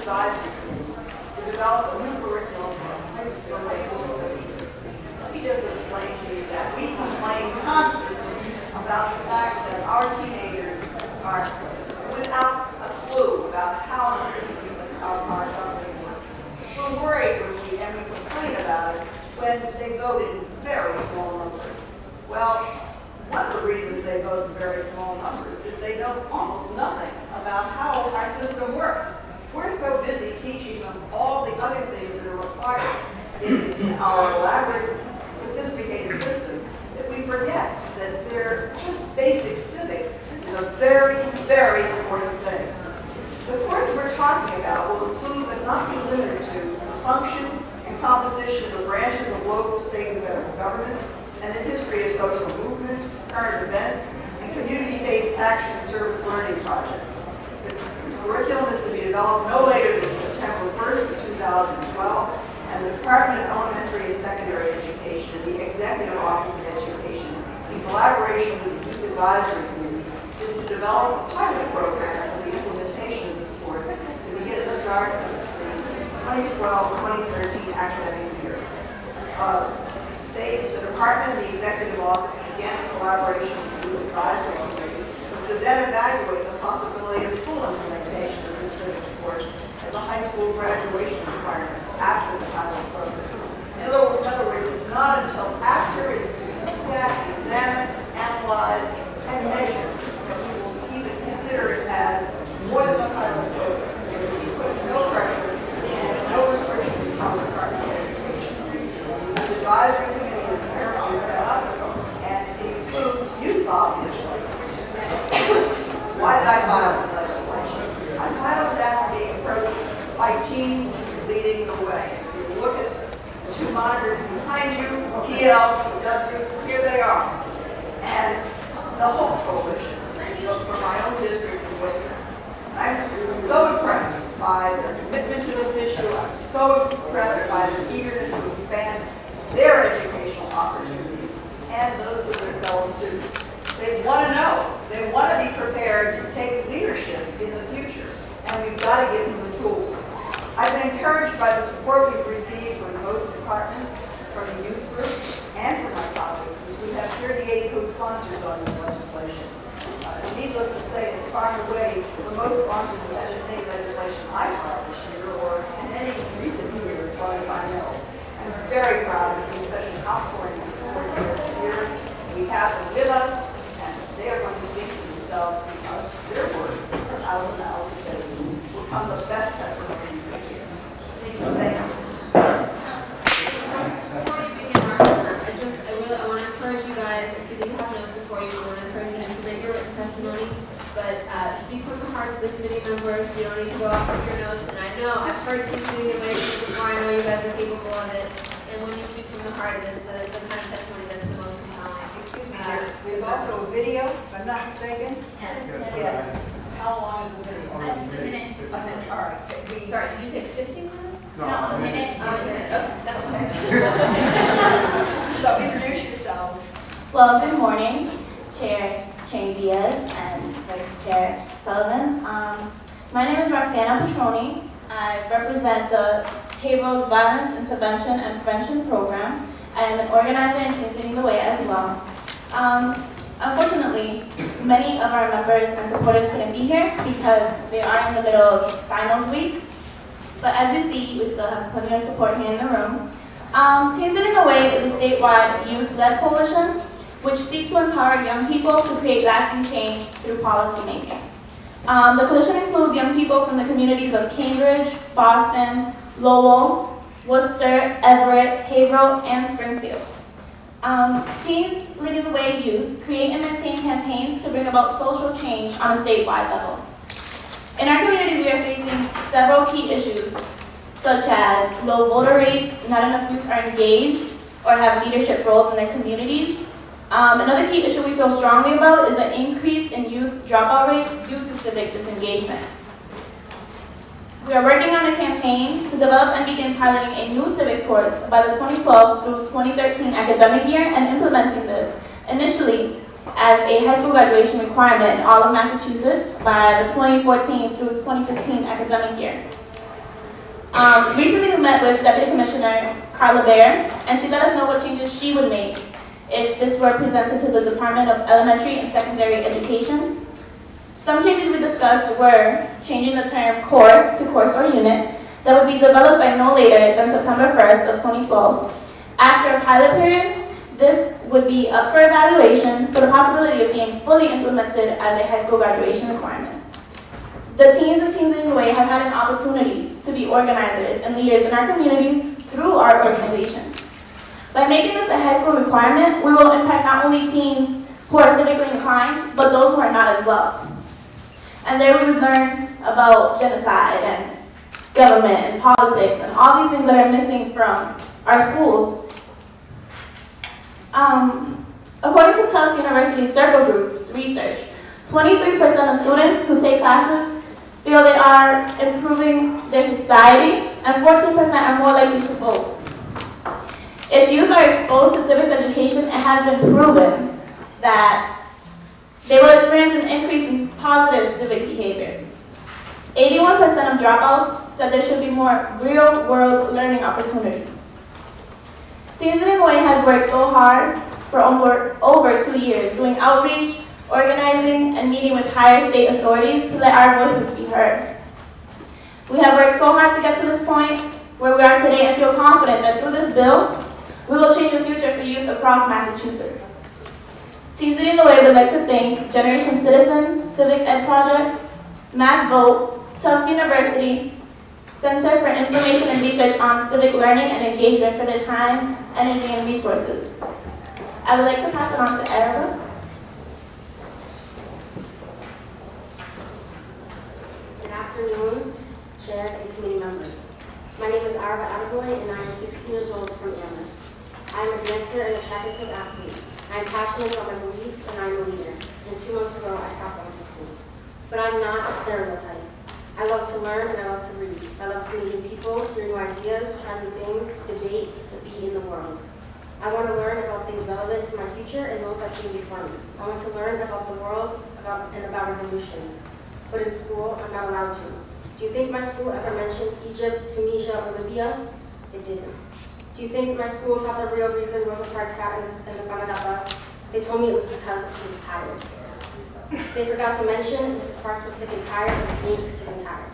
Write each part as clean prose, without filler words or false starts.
Advisory Committee to develop a new curriculum for high school civics. Let me just explain to you that we complain constantly about the fact that our teenagers are without a clue about how the system of our government works. We're worried and we complain about it when they vote in very small numbers. Well, one of the reasons they vote in very small numbers is they know almost nothing about how our system works. We're so busy teaching them all the other things that are required in our elaborate, sophisticated system that we forget that they're just basic civics is a very, very important thing. The course we're talking about will include but not be limited to the function and composition of branches of local, state, and federal government, and the history of social movements, current events, and community-based action and service learning projects. The curriculum is to be developed no later than September 1st of 2012, and the Department of Elementary and Secondary Education and the Executive Office of Education, in collaboration with the Youth Advisory Committee, is to develop a pilot program for the implementation of this course to begin at the start of the 2012-2013 academic year. The Department and the Executive Office, again in collaboration with the Youth Advisory Committee, is to then evaluate the possibility of full implementation of this civics course as a high school graduation requirement after the pilot program. In other words, it's not until after it's looked at, examined, analyzed, and measured that we will even consider it as more than a pilot program. So we put no pressure and no restrictions on the Department of Education. The advisory committee is currently set up, and it includes youth, obviously. Why did I file this legislation? I filed it after being approached by teens leading the way. If you look at the two monitors behind you, TLTW, here they are. And the whole coalition from my own district in Worcester. I'm so impressed by their commitment to this issue. I'm so impressed by their eagerness to expand their educational opportunities and those of their fellow students. They want to know. They want to be prepared to take leadership in the future, and we've got to give them the tools. I've been encouraged by the support we've received from both departments, from the youth groups, and from my colleagues, as we have 38 co-sponsors on this legislation. Needless to say, it's far and away the most sponsors of any legislation I filed this year, or in any recent year, as far as I know. I'm very proud to see such an outpouring of support here. We have them with us, and they are going to speak for themselves because their words are out of the mouths of pages will become the best testimony you can hear. Thank you. Before you begin, Mark, I want to encourage you guys, I see that you have notes before you, I want to encourage you to submit your written testimony, but speak from the heart to the committee members. You don't need to go off with your notes, and I know, I've heard teaching the way before, I know you guys are capable of it, and when you speak from the heart, it is the kind of testimony that's the most compelling. Excuse me, there's also a video, if I'm not mistaken? Yes. How long is the video? A minute. All right. Sorry, did you say 15 minutes? No, a minute. Okay, that's okay. So introduce yourselves. Well, good morning, Chair Diaz and Vice Chair Sullivan. My name is Roxana Petroni. I represent the Haverhill's Violence Intervention and Prevention Program. I am an organizer in Teens Leading the Way as well. Unfortunately, many of our members and supporters couldn't be here because they are in the middle of finals week. But as you see, we still have plenty of support here in the room. Teens Leading the Way is a statewide youth-led coalition which seeks to empower young people to create lasting change through policy making. The coalition includes young people from the communities of Cambridge, Boston, Lowell, Worcester, Everett, Haverhill, and Springfield. Teens Leading the Way youth create and maintain campaigns to bring about social change on a statewide level. In our communities, we are facing several key issues, such as low voter rates, not enough youth are engaged or have leadership roles in their communities. Another key issue we feel strongly about is the increase in youth dropout rates due to civic disengagement. We are working on a campaign to develop and begin piloting a new civics course by the 2012 through 2013 academic year and implementing this initially as a high school graduation requirement in all of Massachusetts by the 2014 through 2015 academic year. Recently we met with Deputy Commissioner Carla Baer, and she let us know what changes she would make if this were presented to the Department of Elementary and Secondary Education. Some changes we discussed were changing the term course to course or unit that would be developed by no later than September 1st of 2012. After a pilot period, this would be up for evaluation for the possibility of being fully implemented as a high school graduation requirement. The teens and Teens Leading the Way have had an opportunity to be organizers and leaders in our communities through our organization. By making this a high school requirement, we will impact not only teens who are civically inclined, but those who are not as well. And there we would learn about genocide and government and politics and all these things that are missing from our schools. According to Tufts University's Circle Group's research, 23% of students who take classes feel they are improving their society, and 14% are more likely to vote. If youth are exposed to civics education, it has been proven that they will experience an increase in positive civic behaviors. 81% of dropouts said there should be more real-world learning opportunities. Teens Leading the Way has worked so hard for over 2 years, doing outreach, organizing, and meeting with higher state authorities to let our voices be heard. We have worked so hard to get to this point where we are today and feel confident that through this bill, we will change the future for youth across Massachusetts. Teens Leading the Way would like to thank Generation Citizen, Civic Ed Project, Mass Vote, Tufts University, Center for Information and Research on Civic Learning and Engagement for their time, energy, and resources. I would like to pass it on to Erica. Good afternoon, chairs and committee members. My name is Arva Adegoy, and I am 16 years old from Amherst. I am a dancer and a track and field athlete. I am passionate about my beliefs, and I am a leader. And 2 months ago, I stopped going to school. But I'm not a stereotype. I love to learn and I love to read. I love to meet new people, hear new ideas, try new things, debate, and be in the world. I want to learn about things relevant to my future and those that came before me. I want to learn about the world and about revolutions. But in school, I'm not allowed to. Do you think my school ever mentioned Egypt, Tunisia, or Libya? It didn't. Do you think my school taught the real reason Rosa Parks sat in the front of that bus? They told me it was because she was tired. They forgot to mention Mrs. Parks was sick and tired of being sick and tired.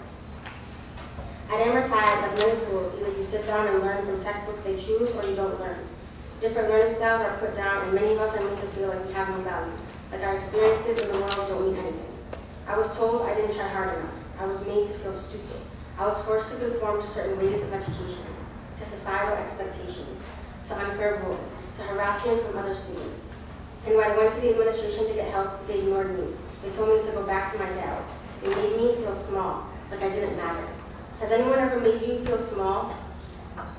At Amherst High, like many schools, either you sit down and learn from textbooks they choose or you don't learn. Different learning styles are put down and many of us are made to feel like we have no value, like our experiences in the world don't mean anything. I was told I didn't try hard enough. I was made to feel stupid. I was forced to conform to certain ways of education, to societal expectations, to unfair rules, to harassment from other students. And when I went to the administration to get help, they ignored me. They told me to go back to my desk. They made me feel small, like I didn't matter. Has anyone ever made you feel small?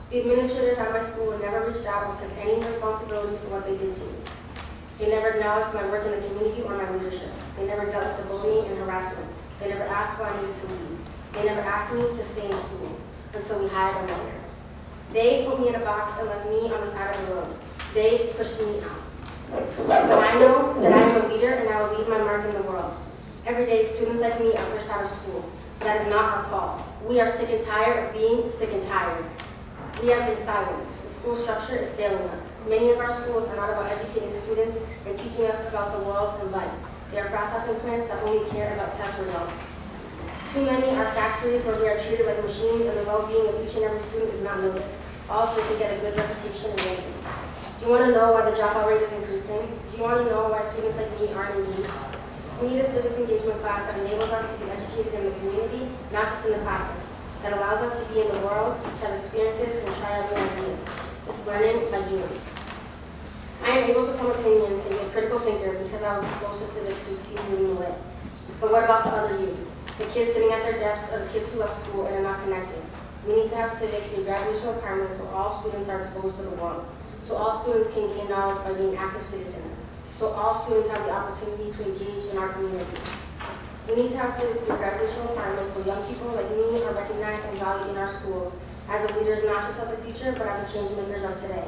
The administrators at my school never reached out or took any responsibility for what they did to me. They never acknowledged my work in the community or my leadership. They never dealt with the bullying and harassment. They never asked why I needed to leave. They never asked me to stay in school until we hired a lawyer. They put me in a box and left me on the side of the road. They pushed me out. But I know that I am a leader and I will leave my mark in the world. Every day, students like me are pushed out of school. That is not our fault. We are sick and tired of being sick and tired. We have been silenced. The school structure is failing us. Many of our schools are not about educating students and teaching us about the world and life. They are processing plants that only care about test results. Too many are factories where we are treated like machines and the well-being of each and every student is not noticed. Also, to get a good reputation and ranking. Do you want to know why the dropout rate is increasing? Do you want to know why students like me aren't engaged? We need a civics engagement class that enables us to be educated in the community, not just in the classroom. That allows us to be in the world, to have experiences, and try out new ideas. This is learning by doing. I am able to form opinions and be a critical thinker because I was exposed to civics and Teens Leading the Way. But what about the other youth? The kids sitting at their desks or the kids who left school and are not connected. We need to have civics be a graduation requirement so all students are exposed to the world. So all students can gain knowledge by being active citizens. So all students have the opportunity to engage in our communities. We need to have civics be a graduation requirement so young people like me are recognized and valued in our schools as the leaders not just of the future, but as the change makers of today.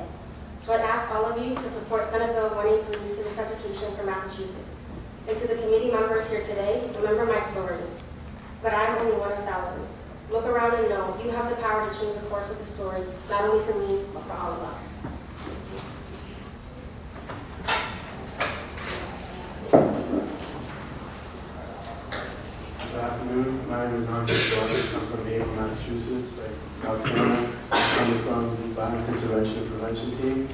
So I'd ask all of you to support Senate Bill 183, Civics Education for Massachusetts. And to the committee members here today, remember my story. But I'm only one of thousands. Look around and know you have the power to change the course of the story, not only for me, but for all of us. Good afternoon. My name is Andre Georges. I'm from Maple, Massachusetts. Like Roxana, I'm coming from the Violence Intervention and Prevention team.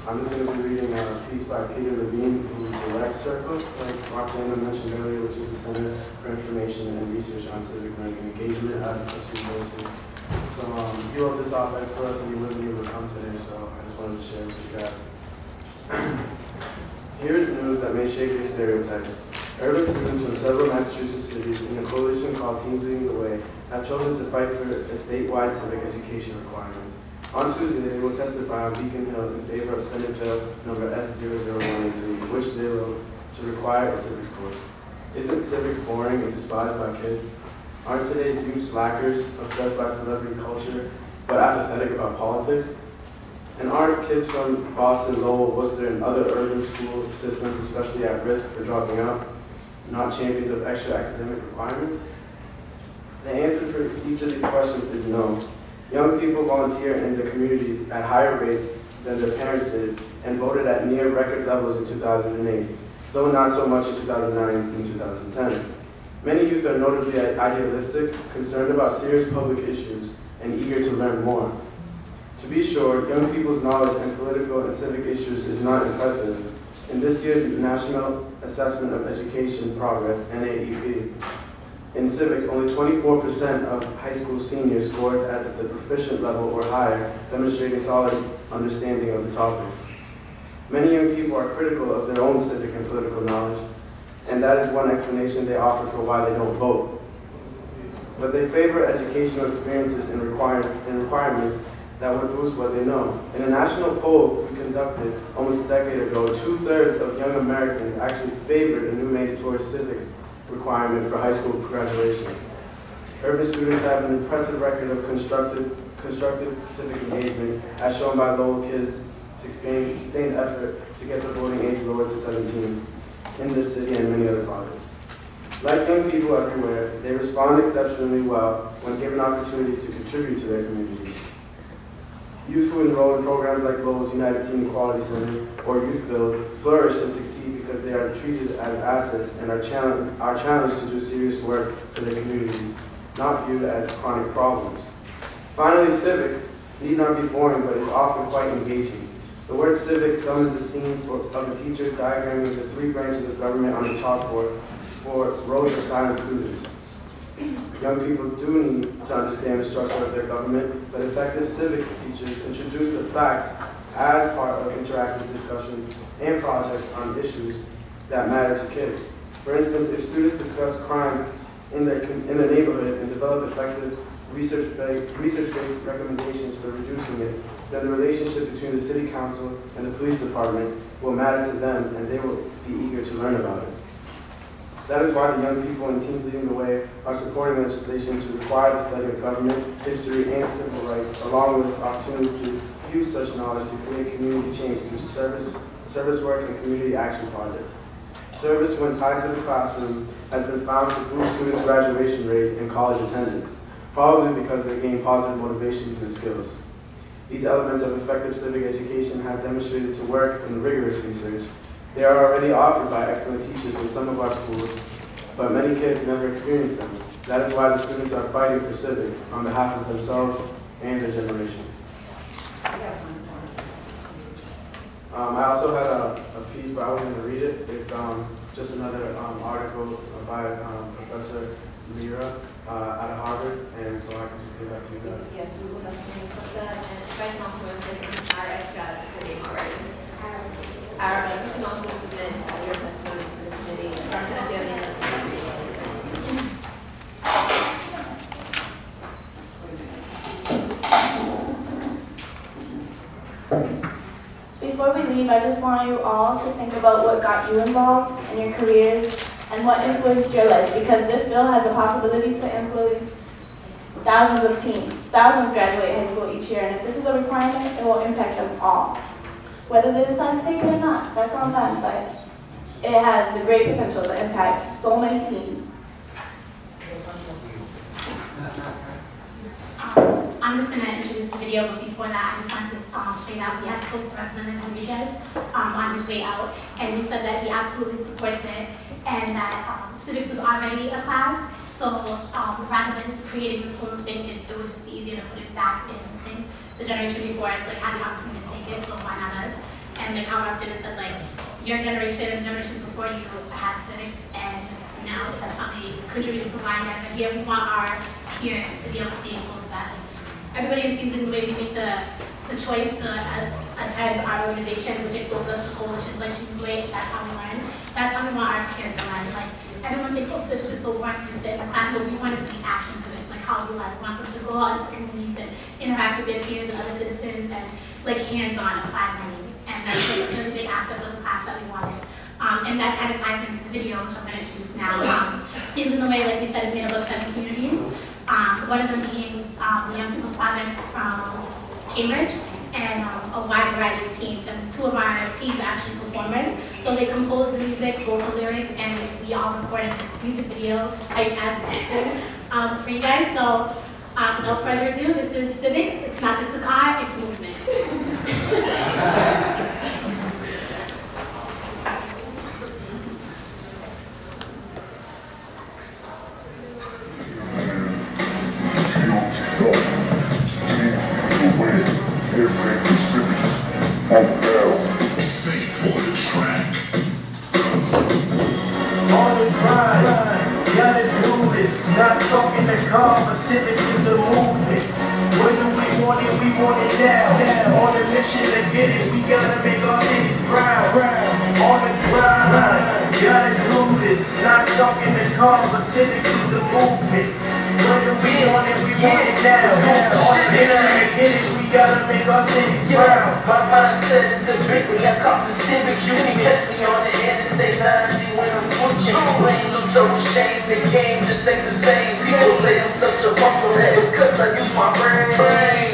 I'm just going to be reading a piece by Peter Levine, who directs Circle, like Roxana mentioned earlier, which is the Center for Information and Research on Civic Learning and Engagement at Massachusetts University. So he wrote this op-ed for us, and he wasn't able to come today, so I just wanted to share it with you guys. Here is news that may shake your stereotypes. Urban students from several Massachusetts cities in a coalition called Teens Leading the Way have chosen to fight for a statewide civic education requirement. On Tuesday, they will testify on Beacon Hill in favor of Senate Bill number S00183, which they wrote to require a civics course. Isn't civics boring and despised by kids? Aren't today's youth slackers, obsessed by celebrity culture, but apathetic about politics? And aren't kids from Boston, Lowell, Worcester, and other urban school systems especially at risk for dropping out, not champions of extra academic requirements? The answer for each of these questions is no. Young people volunteer in their communities at higher rates than their parents did and voted at near record levels in 2008, though not so much in 2009 and 2010. Many youth are notably idealistic, concerned about serious public issues, and eager to learn more. To be sure, young people's knowledge in political and civic issues is not impressive. In this year's National Assessment of Education Progress, NAEP, in civics, only 24% of high school seniors scored at the proficient level or higher, demonstrating solid understanding of the topic. Many young people are critical of their own civic and political knowledge, and that is one explanation they offer for why they don't vote. But they favor educational experiences and requirements that would boost what they know. In a national poll we conducted almost a decade ago, 2/3 of young Americans actually favored a new mandatory civics requirement for high school graduation. Urban students have an impressive record of constructive civic engagement, as shown by Lowell kids' sustained effort to get the voting age lowered to 17 in this city and many other projects. Like young people everywhere, they respond exceptionally well when given opportunities to contribute to their communities. Youth who enroll in programs like Lowell's United Teen Equality Center or Youth Build flourish and succeed because they are treated as assets and are challenged to do serious work for their communities, not viewed as chronic problems. Finally, civics need not be boring, but is often quite engaging. The word civics summons a scene of a teacher diagramming the three branches of government on the chalkboard for rows of silent students. Young people do need to understand the structure of their government, but effective civics teachers introduce the facts as part of interactive discussions and projects on issues that matter to kids. For instance, if students discuss crime in their neighborhood and develop effective research-based recommendations for reducing it, then the relationship between the city council and the police department will matter to them, and they will be eager to learn about it. That is why the young people in Teens Leading the Way are supporting legislation to require the study of government, history, and civil rights, along with opportunities to use such knowledge to create community change through service work and community action projects. Service, when tied to the classroom, has been found to boost students' graduation rates and college attendance, probably because they gain positive motivations and skills. These elements of effective civic education have demonstrated to work in rigorous research. They are already offered by excellent teachers in some of our schools, but many kids never experience them. That is why the students are fighting for civics on behalf of themselves and their generation. I also had a piece, but I wasn't going to read it. It's just another article by Professor Mira out of Harvard, and so I can just give that to you guys. Yes, we will definitely accept that, and if I can also include I've got the name already. You can also submit your testimony to the committee. If you have any Before we leave, I just want you all to think about what got you involved in your careers and what influenced your life, because this bill has the possibility to influence thousands of teens. Thousands graduate high school each year, and if this is a requirement, it will impact them all. Whether they decide to take it or not, that's on them, but it has the great potential to impact so many teens. I'm just going to introduce the video, but before that, I just wanted to say that we had spoke to Representative Enriquez on his way out, and he said that he absolutely supports it, and that civics was already a class, so rather than creating this whole thing, it would just be easier to put it back in the generation before us, like, had the opportunity to take it, so why not us? And like how Representative said, like, your generation and generations before you had civics, and now that's finally contributing to why you guys are here. We want our peers to be able to be exposed to that. Everybody in Teams in the way we make the choice to attend our organizations, which exposes us to coalitions like Teams Way. That's how we learn. That's how we want our peers to learn. Like, everyone thinks civics is so boring to sit in class, but we want it to be action civics, like how we learn. We want them to go out into communities and interact with their peers and other citizens and like hands-on applied learning. And that's like a really big aspect of the class that we wanted. And that kind of ties into the video, which I'm going to introduce now. Teams in the Way, like we said, is made up of 7 communities. One of them being the Young People's Project from Cambridge, and a wide variety of teams. And 2 of our teams are actually performers. So they compose the music, wrote the lyrics, and we all recorded this music video type as for you guys. So without further ado, this is Civics. It's not just a car, it's movement. Not talking the car, but civics is the movement. When do we want it? We want it now. On a mission to get it, we gotta make our cities proud. On the grind, gotta do this. Not talking the car, but civics is the movement. When do we want it? We want it now. On a mission to get it, we gotta make our cities proud. My mindset is a Bentley, I cop the civics. You can catch me on the interstate 90 when I'm switching lanes. I'm so ashamed, the game just ain't the same. People say I'm such a bufflehead, it's cause I use my brain.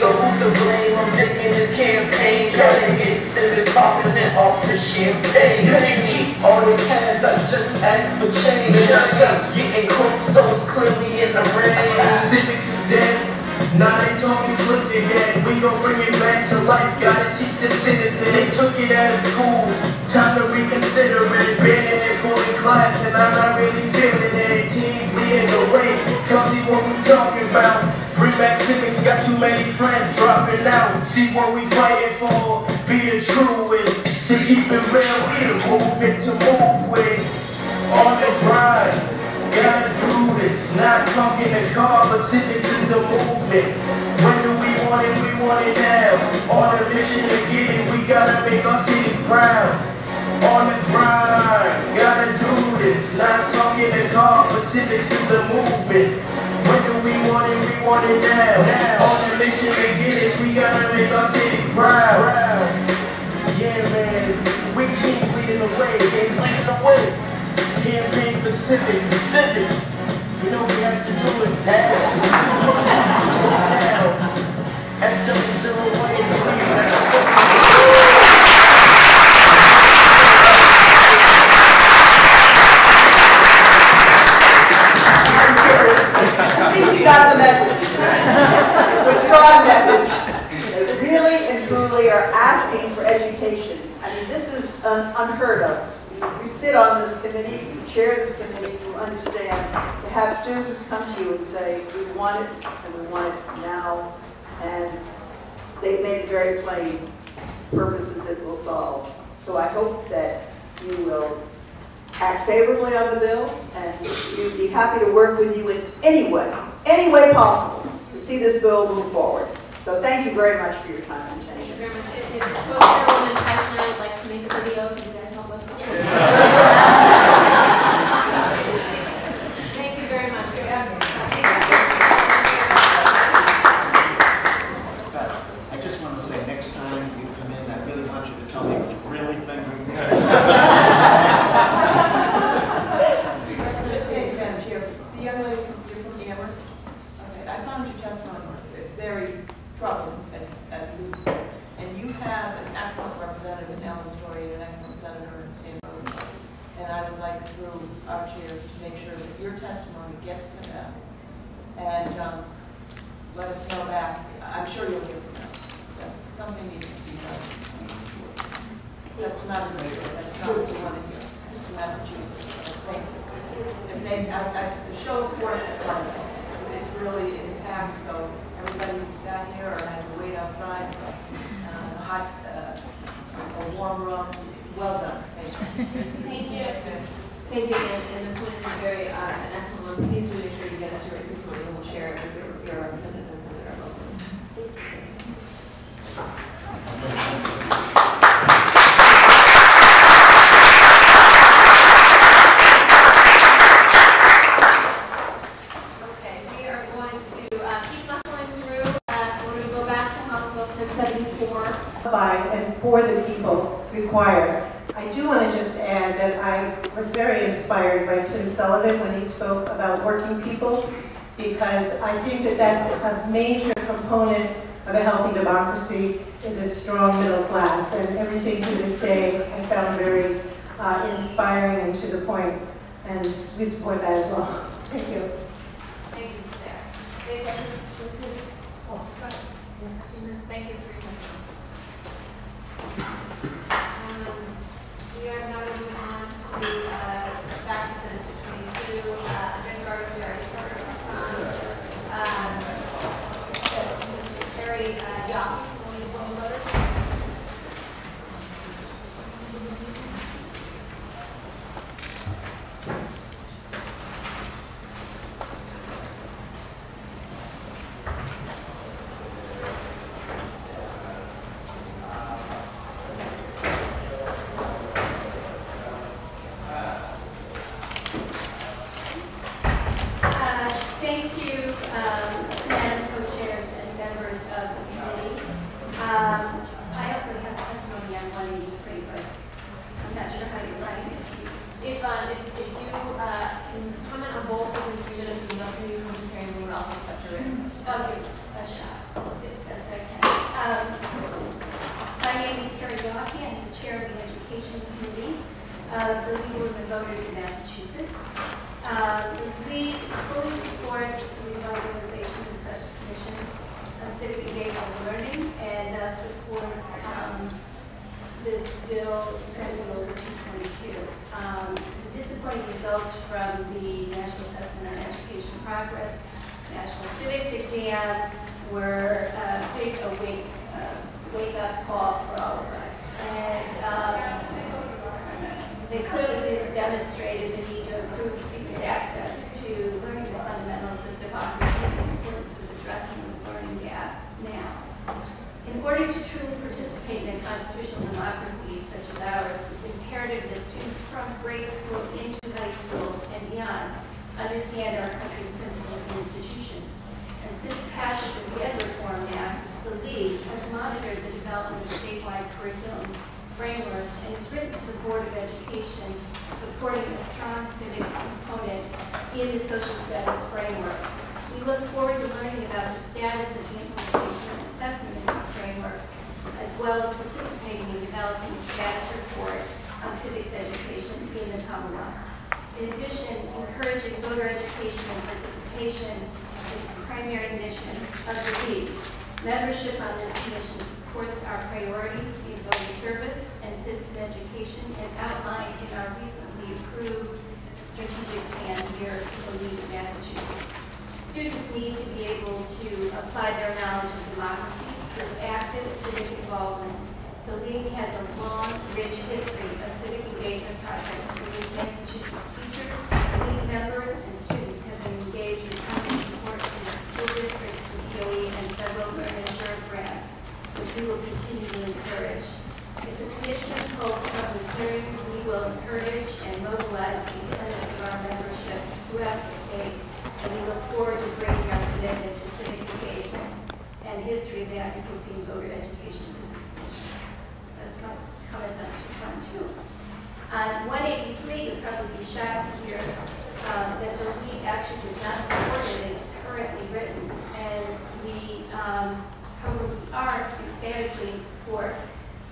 So who to blame? I'm digging this campaign, trying to get civic popping it off the champagne. You can keep all the cash, I just ask for change. I'm getting close, so it's clearly in the rain. Civics is dead. Now they talking slick again. We gon' bring it back to life. Gotta teach the citizens. They took it out of schools. Time to reconsider it. Banning it for the class, and I'm not really feeling it. Teams leading the way. Come see what we talking about. Bring back civics. Got too many friends dropping out. See what we fighting for. Be the truest. To keep it real, we the movement to move with. On the grind. Gotta do this, not talking the car, but civics is the movement. When do we want it? We want it now. On a mission to get it, we gotta make our city proud. On the grind, gotta do this, not talking the car, but civics is the movement. When do we want it? We want it now. On a mission to get it, we gotta make our city proud. Yeah, man, we teams leading the way, games leading the way. Campaign for civics. You know we have to do it now. I think you got the message. It's a strong message. They really and truly are asking for education. I mean, this is unheard of. You sit on this committee, you chair this committee, you understand, to have students come to you and say, we want it, and we want it now, and they've made it very plain, purposes it will solve. So I hope that you will act favorably on the bill, and we'd be happy to work with you in any way possible, to see this bill move forward. So thank you very much for your time and attention. Thank you very much. If Co-Chairwoman Tyson would like to make a video, can you guys help us? Thank you very much. I just want to say, next time you come in, I really want you to tell me what you really think. Madam Chair, the young lady from Amherst, okay, I found your testimony very troubling, at least. And you have an excellent representative in Ellen Story and an excellent senator in Stan Rosenberg. And I would like, through our chairs, to make sure that your testimony gets to them. and let us know back. I'm sure you'll hear from them. That something needs to be done. That's not a good idea. That's not what you want to hear. It's Massachusetts. Thank you. And the show of force at one, it's really impacts, so everybody who's down here or had to wait outside, a hot, a warm room, well done. Thank you. Thank you. Thank you, and the point is very an excellent one. Please do make sure you get us your written testimony, and we'll share it with your representatives and our local. Okay, we are going to keep muscling through. So we're going to go back to House Bill 1074. By and for the people required. I do want to just add that I was very inspired by Tim Sullivan when he spoke about working people, because I think that that's a major component of a healthy democracy is a strong middle class, and everything he was saying I found very inspiring and to the point, and we support that as well. Thank you. Thank you, Sarah. Thank you for your testimony. We are now going to move on to back to Senate 222. Address ours, we already heard from Mr. Terry Young. Thank you, Madam Co-Chairs and members of the committee. I also have testimony on 183, but I'm not sure how you're writing it. If you can comment on both of them, 3 minutes, we'd love for you to come to hearing, we would also accept your written. Okay, a shot. It's best I can. My name is Terry Gossi. I'm the chair of the Education Committee of the League of Women Voters in Massachusetts. The League fully supports the revitalization of the Special Commission on Civic Engagement and Learning, and supports this bill, Senate Bill 222. The disappointing results from the National Assessment on Education Progress National Civics exam were a big wake-up call for all of us. And they clearly demonstrated the need to improve students' access to learning the fundamentals of democracy and the importance of addressing the learning gap now. In order to truly participate in a constitutional democracy such as ours, it's imperative that students from grade school into high school and beyond understand our country's principles and institutions. And since the passage of the Ed Reform Act, the League has monitored the development of statewide curriculum frameworks and has written to the Board of Education supporting a strong civics component in the social studies framework. We look forward to learning about the status of the implementation and assessment of these frameworks, as well as participating in developing a status report on civics education in the Commonwealth. In addition, encouraging voter education and participation is a primary mission of the League. Membership on this commission supports our priorities in voter service and citizen education as outlined in our recently approved strategic plan here at the League of Massachusetts. Students need to be able to apply their knowledge of democracy through active civic involvement. The League has a long, rich history of civic engagement projects in which Massachusetts teachers, League members, and students have been engaged with funding support from their school districts, the DOE, and federal Learn and Serve grants, which we will continue to encourage. If the Commission holds public hearings, we will encourage and mobilize the attendance of our membership throughout the state, and we look forward to bringing our commitment to civic engagement and history of advocacy and voter education to this Commission. So that's my comments on 222. On 183, you'll probably be shocked to hear that the League actually does not support it as currently written, and we, however, we are emphatically in support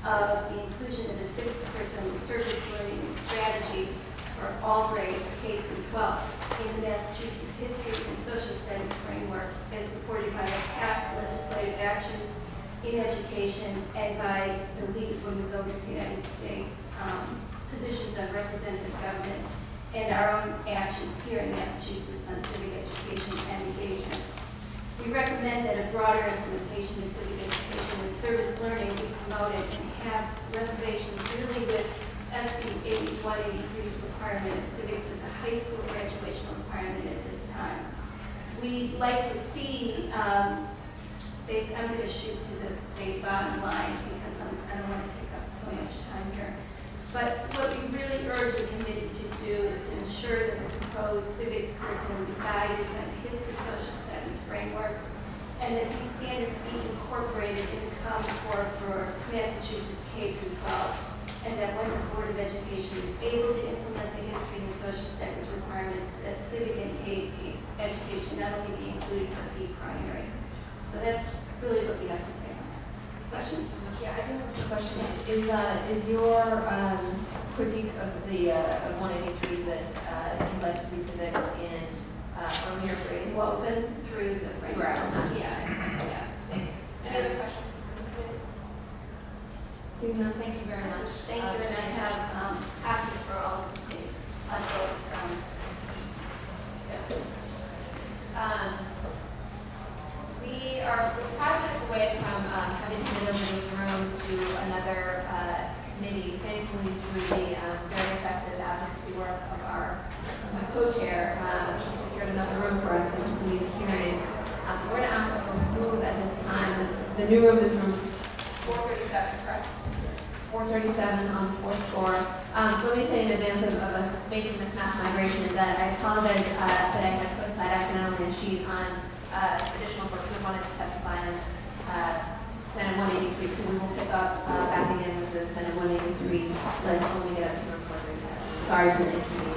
of the inclusion of the civics curriculum and service learning strategy for all grades K through 12 in the Massachusetts History and Social Studies framework actions in education and by the League of Women Voters United States positions on representative government and our own actions here in Massachusetts on civic education and engagement. We recommend that a broader implementation of civic education and service learning be promoted and have reservations really with SB 8183's requirement of civics as a high school graduation requirement at this time. We'd like to see, I'm going to shoot to the bottom line because I don't want to take up so much time here. But what we really urge and committed to do is to ensure that the proposed civics curriculum be guided by the history, social studies frameworks, and that these standards be incorporated in the Common Core for Massachusetts K through 12, and that when the Board of Education is able to implement the history and social studies requirements, that civic and education not only be included but be primary. So that's really what we have to say on that. Questions? Yeah, I do have a question. Is your critique of the of 183 that you'd like to see civics in earlier grades Woven through the frameworks. Yeah. Any other questions? Seeing none, thank you very much. Thank you, and I have copies for all of you on both. We're 5 minutes away from having to move this room to another committee. Thankfully, through the very effective advocacy work of our co-chair, she secured another room for us to continue the hearing. So we're going to ask that folks move at this time. The new room is room 437, correct? 437 on the 4th floor. Let me say in advance of making this mass migration that I apologize that I had put aside accidentally a sheet on additional folks who wanted to testify on Senate 183, so we will pick up back again with the Senate 183 list when we get up to room 437. Sorry for the inconvenience.